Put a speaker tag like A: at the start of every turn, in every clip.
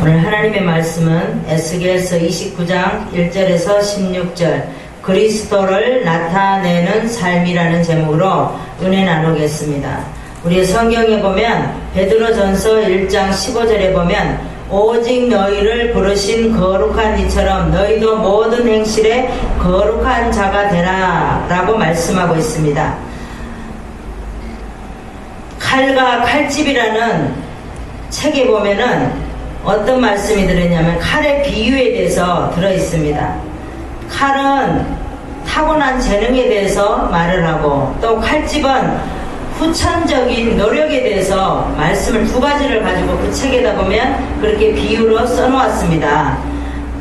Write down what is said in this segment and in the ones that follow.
A: 오늘 하나님의 말씀은 에스겔서 29장 1절에서 16절 그리스도를 나타내는 삶이라는 제목으로 은혜 나누겠습니다. 우리 성경에 보면 베드로전서 1장 15절에 보면 오직 너희를 부르신 거룩한 이처럼 너희도 모든 행실에 거룩한 자가 되라 라고 말씀하고 있습니다. 칼과 칼집이라는 책에 보면은 어떤 말씀이 들어있냐면 칼의 비유에 대해서 들어있습니다. 칼은 타고난 재능에 대해서 말을 하고 또 칼집은 후천적인 노력에 대해서 말씀을 두 가지를 가지고 그 책에다 보면 그렇게 비유로 써놓았습니다.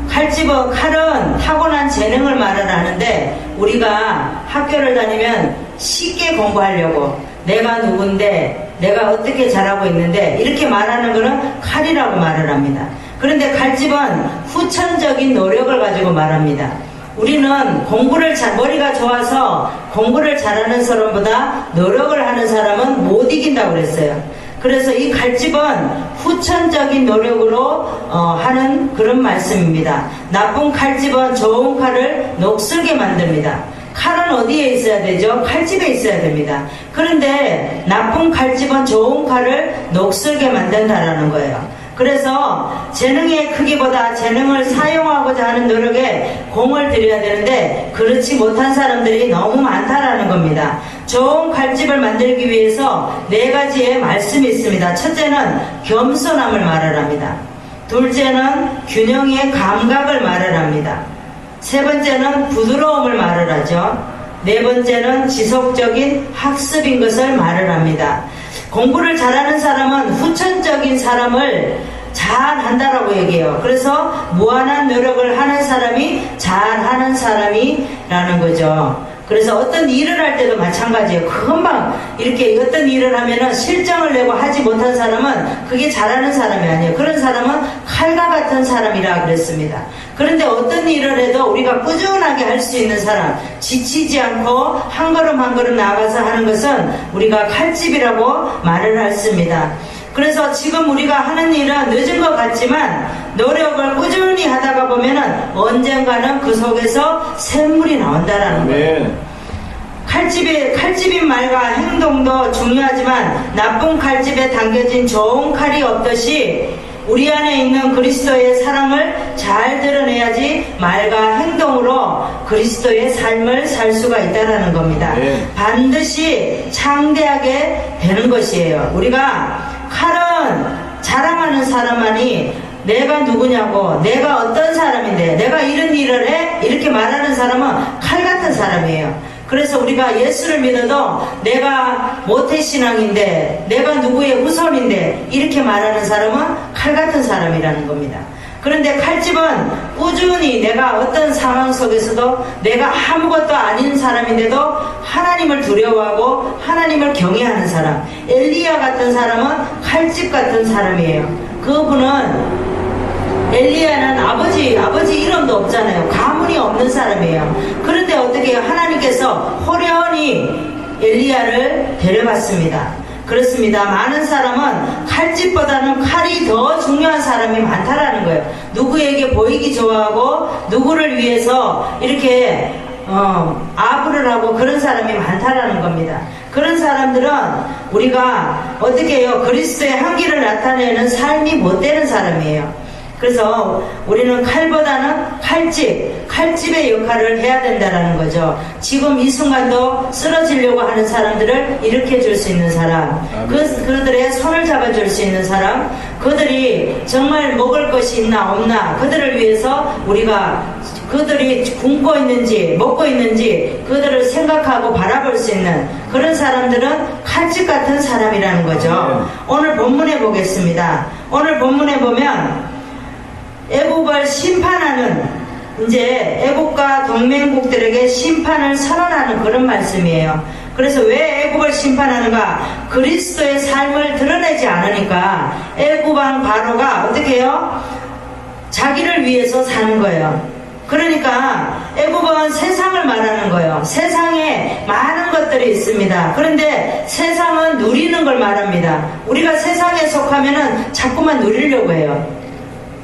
A: 칼은 타고난 재능을 말을 하는데 우리가 학교를 다니면 쉽게 공부하려고 내가 누군데 내가 어떻게 잘하고 있는데 이렇게 말하는 것은 칼이라고 말을 합니다. 그런데 칼집은 후천적인 노력을 가지고 말합니다. 우리는 머리가 좋아서 공부를 잘하는 사람보다 노력을 하는 사람은 못 이긴다고 그랬어요. 그래서 이 칼집은 후천적인 노력으로 하는 그런 말씀입니다. 나쁜 칼집은 좋은 칼을 녹슬게 만듭니다. 칼은 어디에 있어야 되죠? 칼집에 있어야 됩니다. 그런데 나쁜 칼집은 좋은 칼을 녹슬게 만든다라는 거예요. 그래서 재능의 크기보다 재능을 사용하고자 하는 노력에 공을 들여야 되는데 그렇지 못한 사람들이 너무 많다라는 겁니다. 좋은 칼집을 만들기 위해서 4가지의 말씀이 있습니다. 첫째는 겸손함을 말을 합니다. 둘째는 균형의 감각을 말을 합니다. 세 번째는 부드러움을 말을 하죠. 네 번째는 지속적인 학습인 것을 말을 합니다. 공부를 잘하는 사람은 후천적인 사람을 잘한다라고 얘기해요. 그래서 무한한 노력을 하는 사람이 잘하는 사람이라는 거죠. 그래서 어떤 일을 할 때도 마찬가지예요. 금방 이렇게 어떤 일을 하면은 실정을 내고 하지 못한 사람은 그게 잘하는 사람이 아니에요. 그런 사람은 칼과 같은 사람이라 그랬습니다. 그런데 어떤 일을 해도 우리가 꾸준하게 할 수 있는 사람, 지치지 않고 한 걸음 한 걸음 나아가서 하는 것은 우리가 칼집이라고 말을 했습니다. 그래서 지금 우리가 하는 일은 늦은 것 같지만 노력을 꾸준히 하다가 보면은 언젠가는 그 속에서 샘물이 나온다라는 거예요. 칼집인 말과 행동도 중요하지만 나쁜 칼집에 담겨진 좋은 칼이 없듯이 우리 안에 있는 그리스도의 사랑을 잘 드러내야지 말과 행동으로 그리스도의 삶을 살 수가 있다는 겁니다. 반드시 창대하게 되는 것이에요. 우리가 칼은 자랑하는 사람만이 내가 누구냐고 내가 어떤 사람인데 내가 이런 일을 해? 이렇게 말하는 사람은 칼 같은 사람이에요. 그래서 우리가 예수를 믿어도 내가 모태신앙인데 내가 누구의 후손인데 이렇게 말하는 사람은 칼 같은 사람이라는 겁니다. 그런데 칼집은 꾸준히 내가 어떤 상황 속에서도 내가 아무것도 아닌 사람인데도 하나님을 두려워하고 하나님을 경외하는 사람, 엘리야 같은 사람은 칼집 같은 사람이에요. 그분은 엘리야는 아버지 이름도 없잖아요. 가문이 없는 사람이에요. 그런데 어떻게 해요? 하나님께서 호련히 엘리야를 데려갔습니다. 그렇습니다. 많은 사람은 칼집보다는 칼이 더 중요한 사람이 많다라는 거예요. 누구에게 보이기 좋아하고 누구를 위해서 이렇게 아부를 하고 그런 사람이 많다라는 겁니다. 그런 사람들은 우리가 어떻게 해요? 그리스도의 향기를 나타내는 삶이 못 되는 사람이에요. 그래서 우리는 칼보다는 칼집의 역할을 해야 된다는 거죠. 지금 이 순간도 쓰러지려고 하는 사람들을 일으켜 줄 수 있는 사람, 그들의 손을 잡아줄 수 있는 사람, 그들이 정말 먹을 것이 있나 없나 그들을 위해서 우리가 그들이 굶고 있는지 먹고 있는지 그들을 생각하고 바라볼 수 있는 그런 사람들은 칼집 같은 사람이라는 거죠. 오늘 본문에 보겠습니다. 오늘 본문에 보면 애국을 심판하는 이제 애국과 동맹국들에게 심판을 선언하는 그런 말씀이에요. 그래서 왜 애국을 심판하는가? 그리스도의 삶을 드러내지 않으니까 애국왕 바로가 어떻게 해요? 자기를 위해서 사는 거예요. 그러니까 애국은 세상을 말하는 거예요. 세상에 많은 것들이 있습니다. 그런데 세상은 누리는 걸 말합니다. 우리가 세상에 속하면은 자꾸만 누리려고 해요.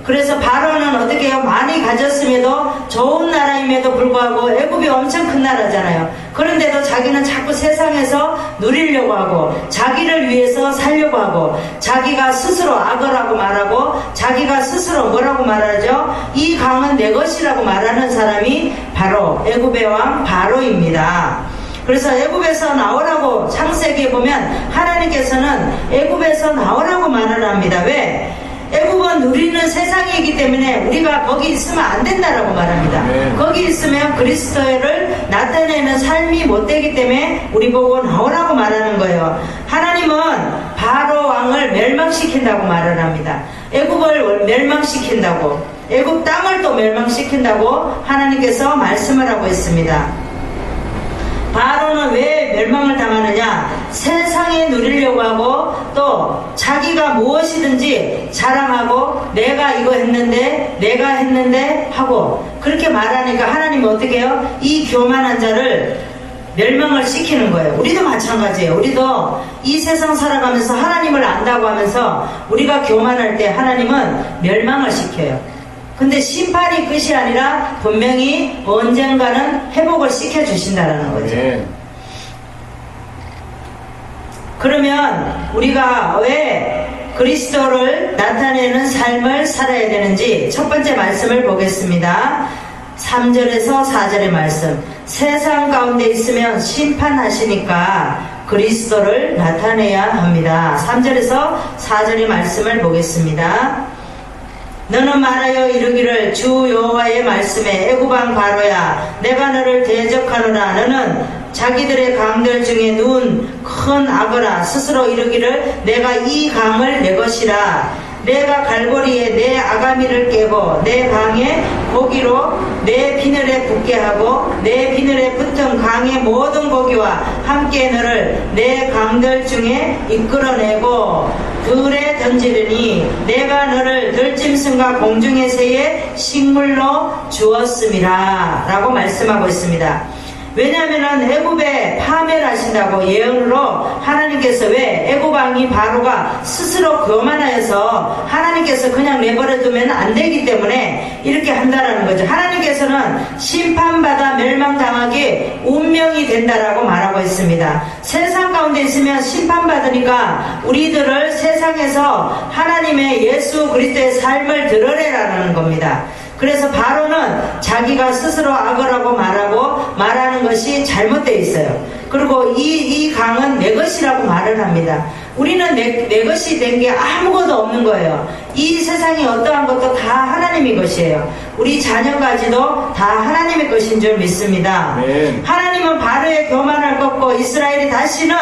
A: 그래서 바로는 어떻게 해요? 많이 가졌음에도 좋은 나라임에도 불구하고 애굽이 엄청 큰 나라잖아요. 그런데도 자기는 자꾸 세상에서 누리려고 하고 자기를 위해서 살려고 하고 자기가 스스로 악어라고 말하고 자기가 스스로 뭐라고 말하죠? 이 강은 내 것이라고 말하는 사람이 바로 애굽의 왕 바로입니다. 그래서 애굽에서 나오라고 창세기에 보면 하나님께서는 애굽에서 나오라고 말을 합니다. 왜? 애굽은 누리는 세상이기 때문에 우리가 거기 있으면 안 된다라고 말합니다.
B: 네.
A: 거기 있으면 그리스도를 나타내는 삶이 못 되기 때문에 우리 보고 나오라고 말하는 거예요. 하나님은 바로 왕을 멸망시킨다고 말을 합니다. 애굽을 멸망시킨다고, 애굽 땅을 또 멸망시킨다고 하나님께서 말씀을 하고 있습니다. 바로는 왜 멸망을 당하느냐? 세상에 누리려고 하고 또 자기가 무엇이든지 자랑하고 내가 이거 했는데 내가 했는데 하고 그렇게 말하니까 하나님은 어떻게 해요? 이 교만한 자를 멸망을 시키는 거예요. 우리도 마찬가지예요. 우리도 이 세상 살아가면서 하나님을 안다고 하면서 우리가 교만할 때 하나님은 멸망을 시켜요. 근데 심판이 끝이 아니라 분명히 언젠가는 회복을 시켜주신다라는 거죠.
B: 네.
A: 그러면 우리가 왜 그리스도를 나타내는 삶을 살아야 되는지 첫 번째 말씀을 보겠습니다. 3절에서 4절의 말씀. 세상 가운데 있으면 심판하시니까 그리스도를 나타내야 합니다. 3절에서 4절의 말씀을 보겠습니다. 너는 말하여 이르기를 주 여호와의 말씀에 애굽왕 바로야 내가 너를 대적하노라. 너는 자기들의 강들 중에 누운 큰 악어라. 스스로 이르기를 내가 이 강을 내 것이라. 내가 갈고리에 내 아가미를 깨고 내 강에 고기로 내 비늘에 붙게 하고 내 비늘에 붙은 강의 모든 고기와 함께 너를 내 강들 중에 이끌어내고 들에 던지르니 내가 너를 들짐승과 공중의 새의 식물로 주었음이라 라고 말씀하고 있습니다. 왜냐하면 애굽에 파멸하신다고 예언으로 하나님께서 왜 애굽왕이 바로가 스스로 교만하여서 하나님께서 그냥 내버려두면 안 되기 때문에 이렇게 한다라는 거죠. 하나님께서는 심판받아 멸망당하기 운명이 된다라고 말하고 있습니다. 세상 가운데 있으면 심판받으니까 우리들을 세상에서 하나님의 예수 그리스도의 삶을 드러내라는 겁니다. 그래서 바로는 자기가 스스로 악어라고 말하는 것이 잘못되어 있어요. 그리고 이 강은 내 것이라고 말을 합니다. 우리는 내 것이 된 게 아무것도 없는 거예요. 이 세상이 어떠한 것도 다 하나님의 것이에요. 우리 자녀까지도 다 하나님의 것인 줄 믿습니다.
B: 네.
A: 하나님은 바로의 교만을 꺾고 이스라엘이 다시는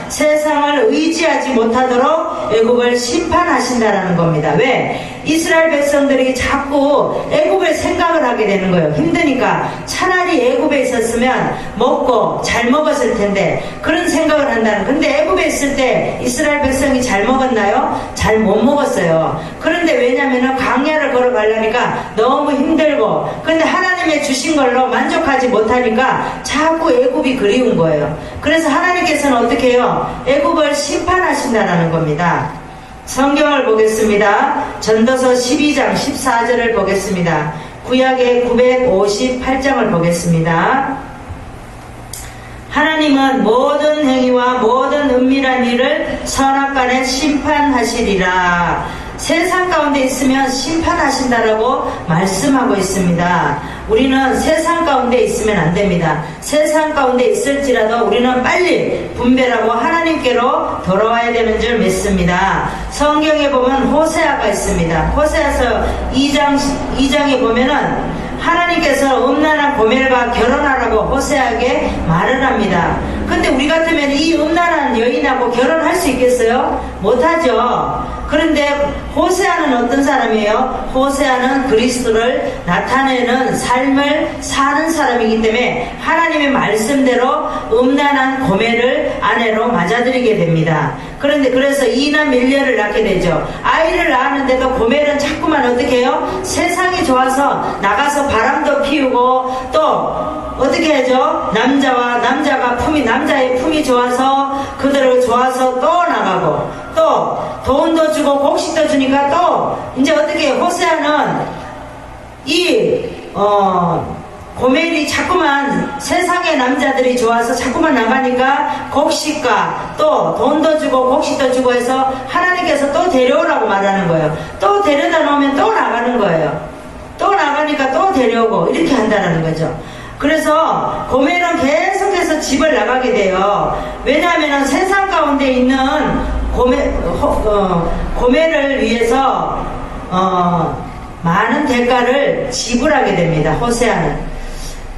A: 세상을 의지하지 못하도록 애굽을 심판하신다라는 겁니다. 왜? 이스라엘 백성들이 자꾸 애굽을 생각을 하게 되는 거예요. 힘드니까 차라리 애굽에 있었으면 먹고 잘 먹었을 텐데 그런 생각을 한다는. 근데 애굽에 있을 때 이스라엘 백성이 잘 먹었나요? 잘 못 먹었어요. 그런데 왜냐면은 광야를 걸어가려니까 너무 힘들고 근데 하나님의 주신 걸로 만족하지 못하니까 자꾸 애굽이 그리운 거예요. 그래서 하나님께서는 어떻게 해요? 애굽을 심판하신다는 겁니다. 성경을 보겠습니다. 전도서 12장 14절을 보겠습니다. 구약의 958장을 보겠습니다. 하나님은 모든 행위와 모든 은밀한 일을 선악간에 심판하시리라. 세상 가운데 있으면 심판하신다라고 말씀하고 있습니다. 우리는 세상 가운데 있으면 안 됩니다. 세상 가운데 있을지라도 우리는 빨리 분별하고 하나님께로 돌아와야 되는 줄 믿습니다. 성경에 보면 호세아가 있습니다. 호세아서 2장에 보면은 하나님께서 음란한 고멜과 결혼하라고 호세아에게 말을 합니다. 근데 우리 같으면 이 음란한 여인하고 결혼할 수 있겠어요? 못하죠. 그런데 호세아는 어떤 사람이에요? 호세아는 그리스도를 나타내는 삶을 사는 사람이기 때문에 하나님의 말씀대로 음란한 고멜을 아내로 맞아들이게 됩니다. 그런데 그래서 이남 일녀를 낳게 되죠. 아이를 낳았는데도 고멜은 자꾸만 어떻게 해요? 세상이 좋아서 나가서 바람도 피우고 또 어떻게 하죠? 남자의 품이 좋아서 그들을 좋아서 또 나가고, 또 돈도 주고 곡식도 주니까 또 이제 어떻게 호세아는 고멜이 자꾸만 세상의 남자들이 좋아서 자꾸만 나가니까 곡식과 또 돈도 주고 곡식도 주고 해서 하나님께서 또 데려오라고 말하는 거예요. 또 데려다 놓으면 또 나가는 거예요. 또 나가니까 또 데려오고 이렇게 한다는 거죠. 그래서 고멜은 계속해서 집을 나가게 돼요. 왜냐하면 세상 가운데 있는 고멜을 위해서 많은 대가를 지불하게 됩니다. 호세아는.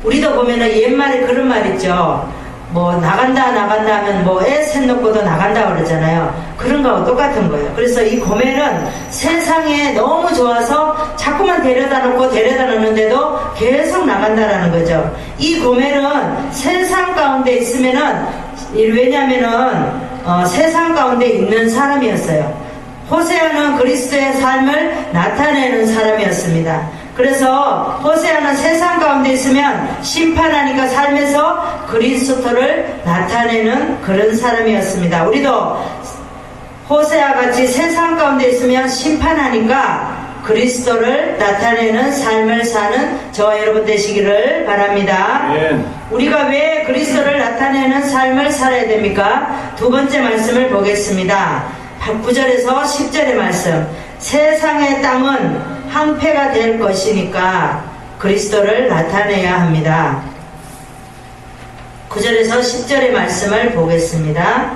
A: 우리도 보면은 옛말에 그런 말 있죠. 뭐 나간다 하면 뭐 애 셋 놓고도 나간다 그러잖아요. 그런 거하고 똑같은 거예요. 그래서 이 고멜은 세상에 너무 좋아서 자꾸만 데려다 놓는데도 계속 나간다라는 거죠. 이 고멜은 세상 가운데 있으면은, 왜냐면은 세상 가운데 있는 사람이었어요. 호세아는 그리스도의 삶을 나타내는 사람이었습니다. 그래서 호세아는 세상 가운데 있으면 심판하니까 삶에서 그리스도를 나타내는 그런 사람이었습니다. 우리도 호세아 같이 세상 가운데 있으면 심판하니까 그리스도를 나타내는 삶을 사는 저와 여러분 되시기를 바랍니다. 우리가 왜 그리스도를 나타내는 삶을 살아야 됩니까? 두 번째 말씀을 보겠습니다. 9절에서 10절의 말씀. 세상의 땅은 황폐가 될 것이니까 그리스도를 나타내야 합니다. 9절에서 10절의 말씀을 보겠습니다.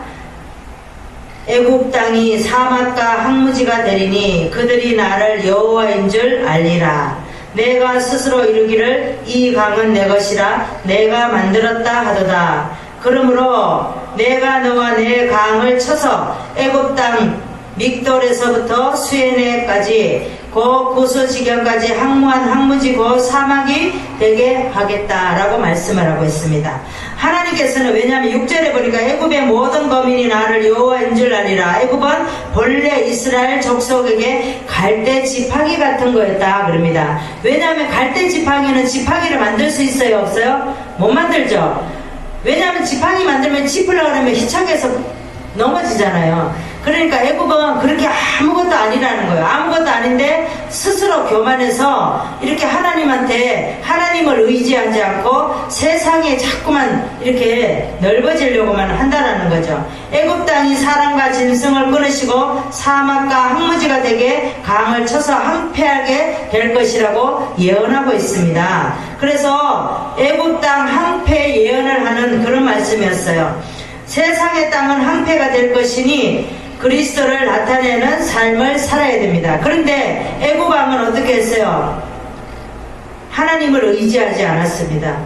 A: 애굽 땅이 사막과 황무지가 되리니 그들이 나를 여호와인 줄 알리라. 내가 스스로 이르기를 이 강은 내 것이라 내가 만들었다 하도다. 그러므로 내가 너와 내 강을 쳐서 애굽 땅 믹돌에서부터 수에네까지 그 구소지경까지 항무한 황무지 그 사막이 되게 하겠다라고 말씀을 하고 있습니다. 하나님께서는, 왜냐하면 6절에 보니까 애굽의 모든 거민이 나를 여호와인 줄 알리라. 애굽은 본래 이스라엘 족속에게 갈대 지팡이 같은 거였다 그럽니다. 왜냐하면 갈대 지팡이는 지팡이를 만들 수 있어요, 없어요? 못 만들죠. 왜냐하면 지팡이 만들면 짚으려고 하면 희창해서 넘어지잖아요. 그러니까 애굽은 그렇게 아무것도 아니라는 거예요. 아무것도 아닌데 스스로 교만해서 이렇게 하나님을 의지하지 않고 세상에 자꾸만 이렇게 넓어지려고만 한다라는 거죠. 애굽 땅이 사람과 짐승을 끊으시고 사막과 황무지가 되게 강을 쳐서 황폐하게 될 것이라고 예언하고 있습니다. 그래서 애굽 땅 황폐 예언을 하는 그런 말씀이었어요. 세상의 땅은 황폐가 될 것이니 그리스도를 나타내는 삶을 살아야 됩니다. 그런데 애굽 왕은 어떻게 했어요? 하나님을 의지하지 않았습니다.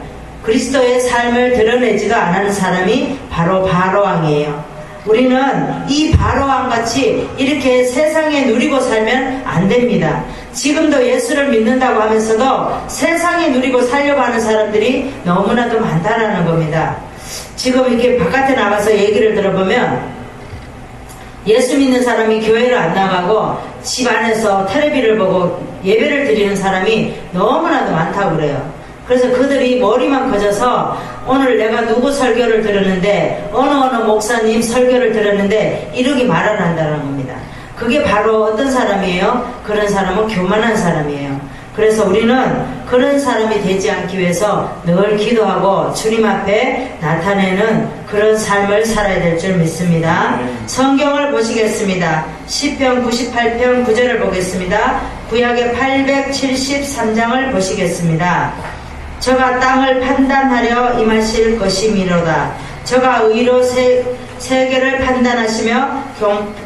A: 그리스도의 삶을 드러내지도 않은 사람이 바로 바로왕이에요. 우리는 이 바로왕같이 이렇게 세상에 누리고 살면 안 됩니다. 지금도 예수를 믿는다고 하면서도 세상에 누리고 살려고 하는 사람들이 너무나도 많다라는 겁니다. 지금 이렇게 바깥에 나가서 얘기를 들어보면 예수 믿는 사람이 교회를 안 나가고 집 안에서 텔레비를 보고 예배를 드리는 사람이 너무나도 많다고 그래요. 그래서 그들이 머리만 커져서 오늘 내가 누구 설교를 들었는데 어느 목사님 설교를 들었는데 이렇게 말을 한다는 겁니다. 그게 바로 어떤 사람이에요? 그런 사람은 교만한 사람이에요. 그래서 우리는 그런 사람이 되지 않기 위해서 늘 기도하고 주님 앞에 나타내는 그런 삶을 살아야 될 줄 믿습니다. 성경을 보시겠습니다. 시편 98편 9절을 보겠습니다. 구약의 873장을 보시겠습니다. 저가 땅을 판단하려 임하실 것이미로다. 저가 의로 세계를 판단하시며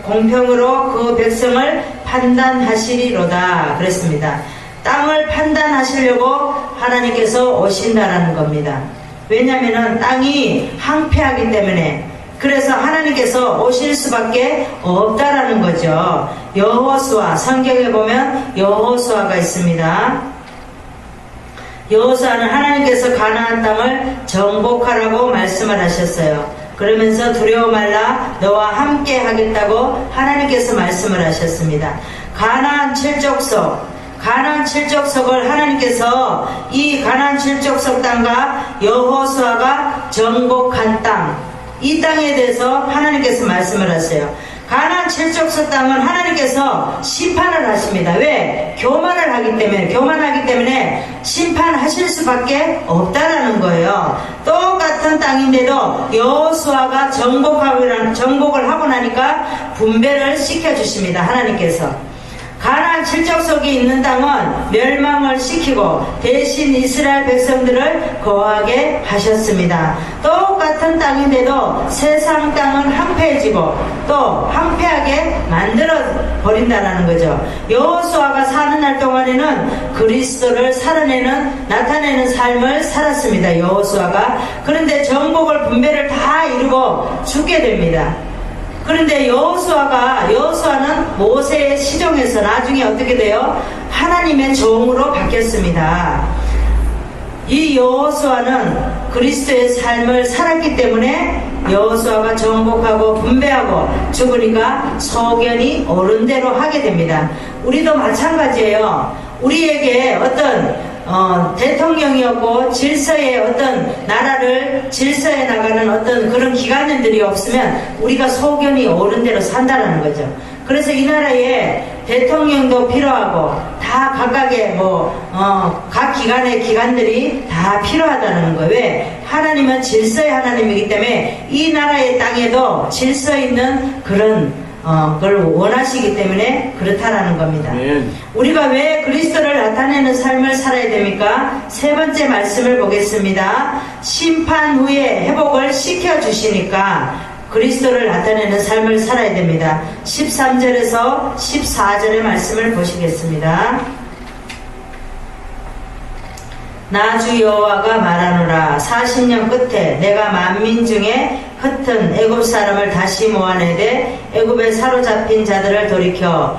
A: 공평으로 그 백성을 판단하시리로다 그랬습니다. 땅을 판단하시려고 하나님께서 오신다라는 겁니다. 왜냐하면 땅이 황폐하기 때문에, 그래서 하나님께서 오실 수밖에 없다라는 거죠. 여호수아, 성경에 보면 여호수아가 있습니다. 여호수아는 하나님께서 가나안 땅을 정복하라고 말씀을 하셨어요. 그러면서 두려워 말라 너와 함께 하겠다고 하나님께서 말씀을 하셨습니다. 가나안 칠족석을 하나님께서 이 가나안 칠족석 땅과 여호수아가 정복한 땅, 이 땅에 대해서 하나님께서 말씀을 하세요. 가나안 칠족서 땅은 하나님께서 심판을 하십니다. 왜? 교만하기 때문에 심판하실 수밖에 없다라는 거예요. 똑같은 땅인데도 여호수아가 정복을 하고 나니까 분배를 시켜주십니다. 하나님께서. 가나안 칠족속에 있는 땅은 멸망을 시키고 대신 이스라엘 백성들을 거하게 하셨습니다. 똑같은 땅인데도 세상 땅은 황폐해지고 또 황폐하게 만들어 버린다는 거죠. 여호수아가 사는 날 동안에는 그리스도를 나타내는 삶을 살았습니다. 여호수아가. 그런데 정복을 분배를 다 이루고 죽게 됩니다. 그런데 여호수아는 모세의 시종에서 나중에 어떻게 돼요? 하나님의 종으로 바뀌었습니다. 이 여호수아는 그리스도의 삶을 살았기 때문에 여호수아가 정복하고 분배하고 죽으니까 소견이 옳은 대로 하게 됩니다. 우리도 마찬가지예요. 우리에게 어떤 대통령이었고 질서의 어떤 나라를 질서에 나가는 어떤 그런 기관들이 없으면 우리가 소견이 옳은 대로 산다는 거죠. 그래서 이 나라에 대통령도 필요하고 다 각각의 각 기관들이 다 필요하다는 거예요. 왜? 하나님은 질서의 하나님이기 때문에 이 나라의 땅에도 질서 있는 그런 그걸 원하시기 때문에 그렇다라는 겁니다. 우리가 왜 그리스도를 나타내는 삶을 살아야 됩니까? 세 번째 말씀을 보겠습니다. 심판 후에 회복을 시켜주시니까 그리스도를 나타내는 삶을 살아야 됩니다. 13절에서 14절의 말씀을 보시겠습니다. 나 주 여호와가 말하노라. 40년 끝에 내가 만민 중에 흩은 애굽 사람을 다시 모아내되 애굽에 사로잡힌 자들을 돌이켜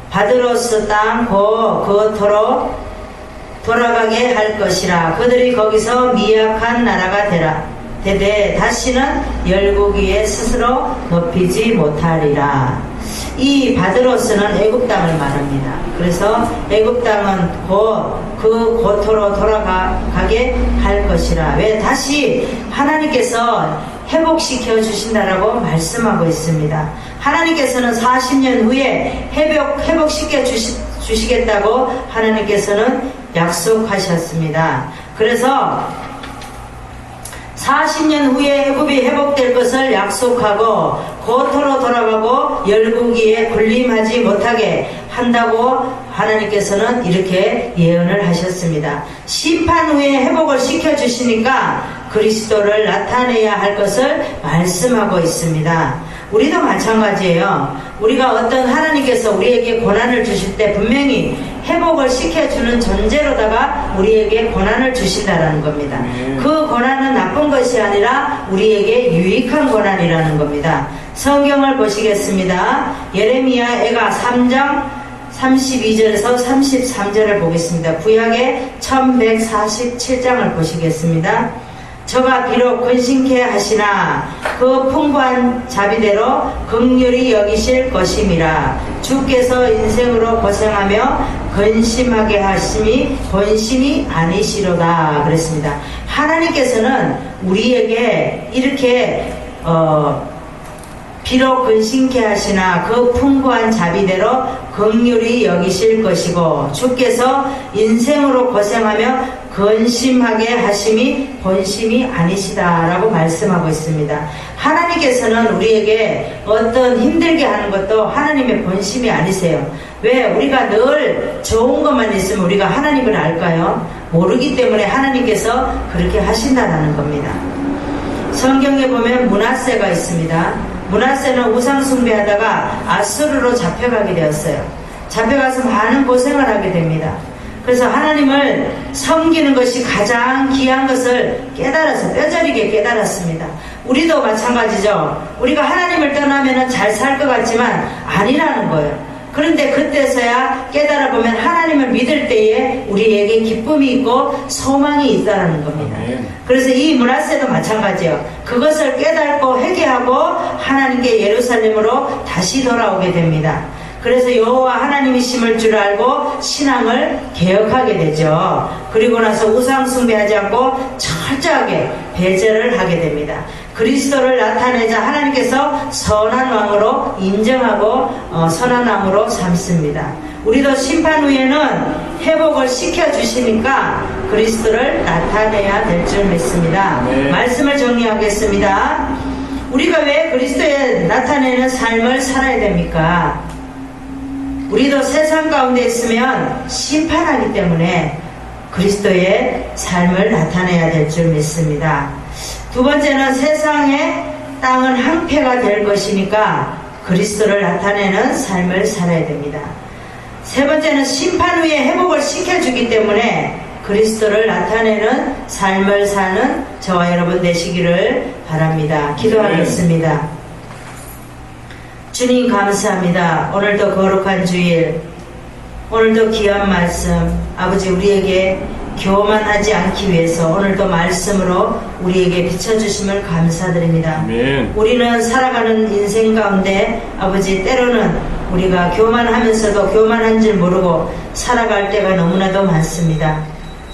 A: 바드로스 땅 그토록 돌아가게 할 것이라. 그들이 거기서 미약한 나라가 되되 다시는 열국 위에 스스로 높이지 못하리라. 이 바드로스는 애굽 땅을 말합니다. 그래서 애굽 땅은 그 고토로 돌아가게 할 것이라. 왜? 다시 하나님께서 회복시켜 주신다라고 말씀하고 있습니다. 하나님께서는 40년 후에 회복시켜 주시겠다고 하나님께서는 약속하셨습니다. 그래서 40년 후에 애굽이 회복될 것을 약속하고 고토로 돌아가고 열국위에 군림하지 못하게 한다고 하나님께서는 이렇게 예언을 하셨습니다. 심판 후에 회복을 시켜주시니까 그리스도를 나타내야 할 것을 말씀하고 있습니다. 우리도 마찬가지예요. 우리가 어떤 하나님께서 우리에게 고난을 주실 때 분명히 회복을 시켜주는 존재로다가 우리에게 고난을 주신다는 겁니다. 그 고난은 나쁜 것이 아니라 우리에게 유익한 고난이라는 겁니다. 성경을 보시겠습니다. 예레미야 애가 3장 32절에서 33절을 보겠습니다. 구약의 1147장을 보시겠습니다. 저가 비록 근심케 하시나 그 풍부한 자비대로 긍휼히 여기실 것임이라. 주께서 인생으로 고생하며 근심하게 하심이 본심이 아니시로다 그랬습니다. 하나님께서는 우리에게 이렇게 비록 근심케 하시나 그 풍부한 자비대로 긍휼히 여기실 것이고 주께서 인생으로 고생하며 근심하게 하심이 본심이 아니시다라고 말씀하고 있습니다. 하나님께서는 우리에게 어떤 힘들게 하는 것도 하나님의 본심이 아니세요. 왜? 우리가 늘 좋은 것만 있으면 우리가 하나님을 알까요? 모르기 때문에 하나님께서 그렇게 하신다는 겁니다. 성경에 보면 므낫세가 있습니다. 므낫세는 우상 숭배하다가 아수르로 잡혀가게 되었어요. 잡혀가서 많은 고생을 하게 됩니다. 그래서 하나님을 섬기는 것이 가장 귀한 것을 깨달아서 뼈저리게 깨달았습니다. 우리도 마찬가지죠. 우리가 하나님을 떠나면 잘 살 것 같지만 아니라는 거예요. 그런데 그때서야 깨달아보면 하나님을 믿을 때에 우리에게 기쁨이 있고 소망이 있다는 겁니다. 그래서 이 므낫세도 마찬가지예요. 그것을 깨닫고 회개하고 하나님께 예루살렘으로 다시 돌아오게 됩니다. 그래서 여호와 하나님이심을 줄 알고 신앙을 개혁하게 되죠. 그리고 나서 우상 숭배하지 않고 철저하게 배제를 하게 됩니다. 그리스도를 나타내자 하나님께서 선한 왕으로 인정하고 선한 왕으로 삼습니다. 우리도 심판 후에는 회복을 시켜주시니까 그리스도를 나타내야 될 줄 믿습니다.
B: 네.
A: 말씀을 정리하겠습니다. 우리가 왜 그리스도에 나타내는 삶을 살아야 됩니까? 우리도 세상 가운데 있으면 심판하기 때문에 그리스도의 삶을 나타내야 될 줄 믿습니다. 두 번째는 세상의 땅은 항폐가 될 것이니까 그리스도를 나타내는 삶을 살아야 됩니다. 세 번째는 심판 후에 회복을 시켜주기 때문에 그리스도를 나타내는 삶을 사는 저와 여러분 되시기를 바랍니다. 기도하겠습니다. 주님 감사합니다. 오늘도 거룩한 주일, 오늘도 귀한 말씀, 아버지 우리에게 교만하지 않기 위해서 오늘도 말씀으로 우리에게 비춰주심을 감사드립니다.
B: 아멘.
A: 우리는 살아가는 인생 가운데 아버지 때로는 우리가 교만하면서도 교만한 줄 모르고 살아갈 때가 너무나도 많습니다.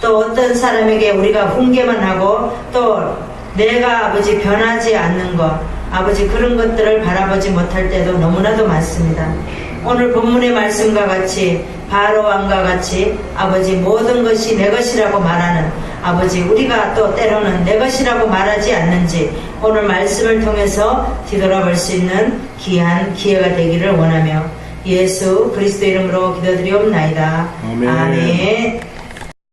A: 또 어떤 사람에게 우리가 훈계만 하고 또 내가 아버지 변하지 않는 것, 아버지 그런 것들을 바라보지 못할 때도 너무나도 많습니다. 오늘 본문의 말씀과 같이 바로 왕과 같이 아버지 모든 것이 내 것이라고 말하는 아버지 우리가 또 때로는 내 것이라고 말하지 않는지 오늘 말씀을 통해서 뒤돌아볼 수 있는 귀한 기회가 되기를 원하며 예수 그리스도 이름으로 기도드리옵나이다.
B: 아멘.
A: 아멘.